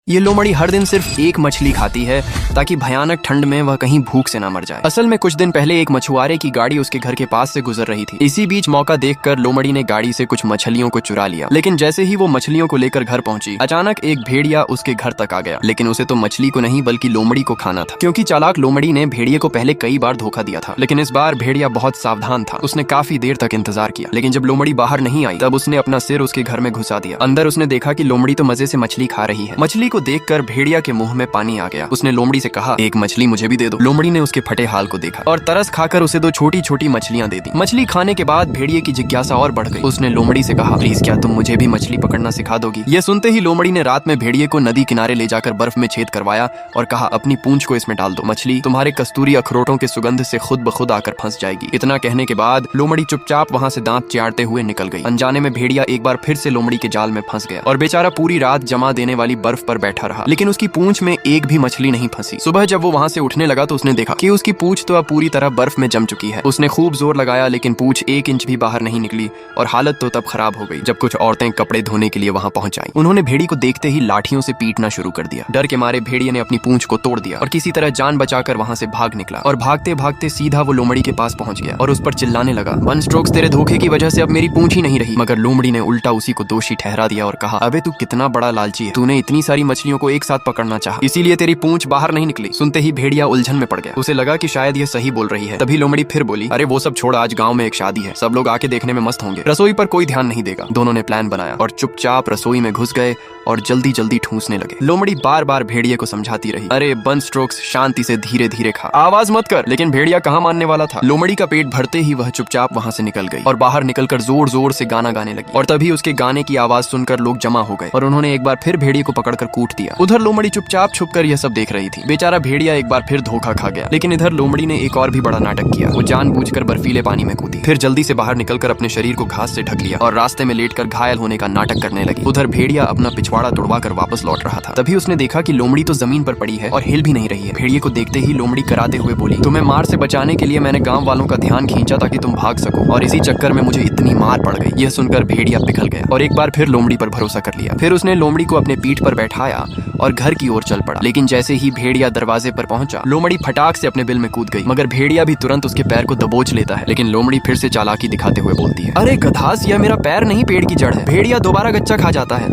ये लोमड़ी हर दिन सिर्फ एक मछली खाती है ताकि भयानक ठंड में वह कहीं भूख से ना मर जाए। असल में कुछ दिन पहले एक मछुआरे की गाड़ी उसके घर के पास से गुजर रही थी। इसी बीच मौका देखकर लोमड़ी ने गाड़ी से कुछ मछलियों को चुरा लिया। लेकिन जैसे ही वो मछलियों को लेकर घर पहुंची, अचानक एक भेड़िया उसके घर तक आ गया। लेकिन उसे तो मछली को नहीं बल्कि लोमड़ी को खाना था, क्योंकि चालाक लोमड़ी ने भेड़िए को पहले कई बार धोखा दिया था। लेकिन इस बार भेड़िया बहुत सावधान था। उसने काफी देर तक इंतजार किया, लेकिन जब लोमड़ी बाहर नहीं आई तब उसने अपना सिर उसके घर में घुसा दिया। अंदर उसने देखा कि लोमड़ी तो मजे से मछली खा रही है। मछली को देखकर भेड़िया के मुंह में पानी आ गया। उसने लोमड़ी से कहा, एक मछली मुझे भी दे दो। लोमड़ी ने उसके फटे हाल को देखा और तरस खाकर उसे दो छोटी छोटी मछलियां दे दी। मछली खाने के बाद भेड़िए की जिज्ञासा और बढ़ गई। उसने लोमड़ी से कहा, प्लीज क्या तुम मुझे भी मछली पकड़ना सिखा दोगी? यह सुनते ही लोमड़ी ने रात में भेड़िए को नदी किनारे ले जाकर बर्फ में छेद करवाया और कहा, अपनी पूंछ को इसमें डाल दो। मछली तुम्हारे कस्तूरी अखरोटों के सुगंध से खुद ब खुद आकर फंस जाएगी। इतना कहने के बाद लोमड़ी चुपचाप वहां से दांत चाटते हुए निकल गई। अनजाने में भेड़िया एक बार फिर से लोमड़ी के जाल में फंस गया और बेचारा पूरी रात जमा देने वाली बर्फ पर बैठा रहा। लेकिन उसकी पूंछ में एक भी मछली नहीं फंसी। सुबह जब वो वहां से उठने लगा तो उसने देखा कि उसकी पूंछ तो अब पूरी तरह बर्फ में जम चुकी है। उसने खूब जोर लगाया लेकिन पूंछ 1 इंच भी बाहर नहीं निकली और हालत तो तब खराब हो गई जब कुछ औरतें कपड़े धोने के लिए वहां पहुंच आई। उन्होंने भेड़ी को देखते ही लाठियों से पीटना शुरू कर दिया। डर के मारे भेड़िए ने अपनी पूंछ को तोड़ दिया और किसी तरह जान बचाकर वहां से भाग निकला और भागते भागते सीधा वो लोमड़ी के पास पहुंच गया और उस पर चिल्लाने लगा, वन स्ट्रोक्स तेरे धोखे की वजह से अब मेरी पूंछ ही नहीं रही। मगर लोमड़ी ने उल्टा उसी को दोषी ठहरा दिया और कहा, अबे तू कितना बड़ा लालची है, तूने इतनी सारी मछलियों को एक साथ पकड़ना चाहा, इसीलिए तेरी पूंछ बाहर नहीं निकली। सुनते ही भेड़िया उलझन में पड़ गया। उसे लगा कि शायद ये सही बोल रही है। तभी लोमड़ी फिर बोली, अरे वो सब छोड़, आज गांव में एक शादी है, सब लोग आके देखने में मस्त होंगे, रसोई पर कोई ध्यान नहीं देगा। दोनों ने प्लान बनाया और चुपचाप रसोई में घुस गए और जल्दी जल्दी ठूंसने लगे। लोमड़ी बार बार भेड़िए को समझाती रही, अरे वन स्ट्रोक्स शांति से धीरे धीरे खा, आवाज मत कर। लेकिन भेड़िया कहाँ मानने वाला था। लोमड़ी का पेट भरते ही वह चुपचाप वहां से निकल गई और बाहर निकलकर जोर जोर से गाना गाने लगी। और तभी उसके गाने की आवाज सुनकर लोग जमा हो गए और उन्होंने एक बार फिर भेड़िए को पकड़कर कूट दिया। उधर लोमड़ी चुपचाप छुपकर यह सब देख रही थी। बेचारा भेड़िया एक बार फिर धोखा खा गया। लेकिन इधर लोमड़ी ने एक और भी बड़ा नाटक किया। वो जानबूझकर बर्फीले पानी में कूदी, फिर जल्दी से बाहर निकलकर अपने शरीर को घास से ढक लिया और रास्ते में लेटकर घायल होने का नाटक करने लगी। उधर भेड़िया अपना पिछवाड़ा तुड़वा कर वापस लौट रहा था। तभी उसने देखा कि लोमड़ी तो जमीन पर पड़ी है और हिल भी नहीं रही है। भेड़िए को देखते ही लोमड़ी कराते हुए बोली, तुम्हें मार से बचाने के लिए मैंने गांव वालों का ध्यान खींचा ताकि तुम भाग सको और इसी चक्कर में मुझे इतनी मार पड़ गई। यह सुनकर भेड़िया पिघल गया और एक बार फिर लोमड़ी पर भरोसा कर लिया। फिर उसने लोमड़ी को अपने पीठ पर बैठाया और घर की ओर चल पड़ा। लेकिन जैसे ही भेड़िया दरवाजे पर पहुंचा, लोमड़ी फटाक से अपने बिल में कूद गई। मगर भेड़िया भी तुरंत उसके पैर को दबोच लेता है। लेकिन लोमड़ी फिर से चालाकी दिखाते हुए बोलती है, अरे गधास, यह मेरा पैर नहीं पेड़ की जड़ है। भेड़िया दोबारा गच्चा खा जाता है।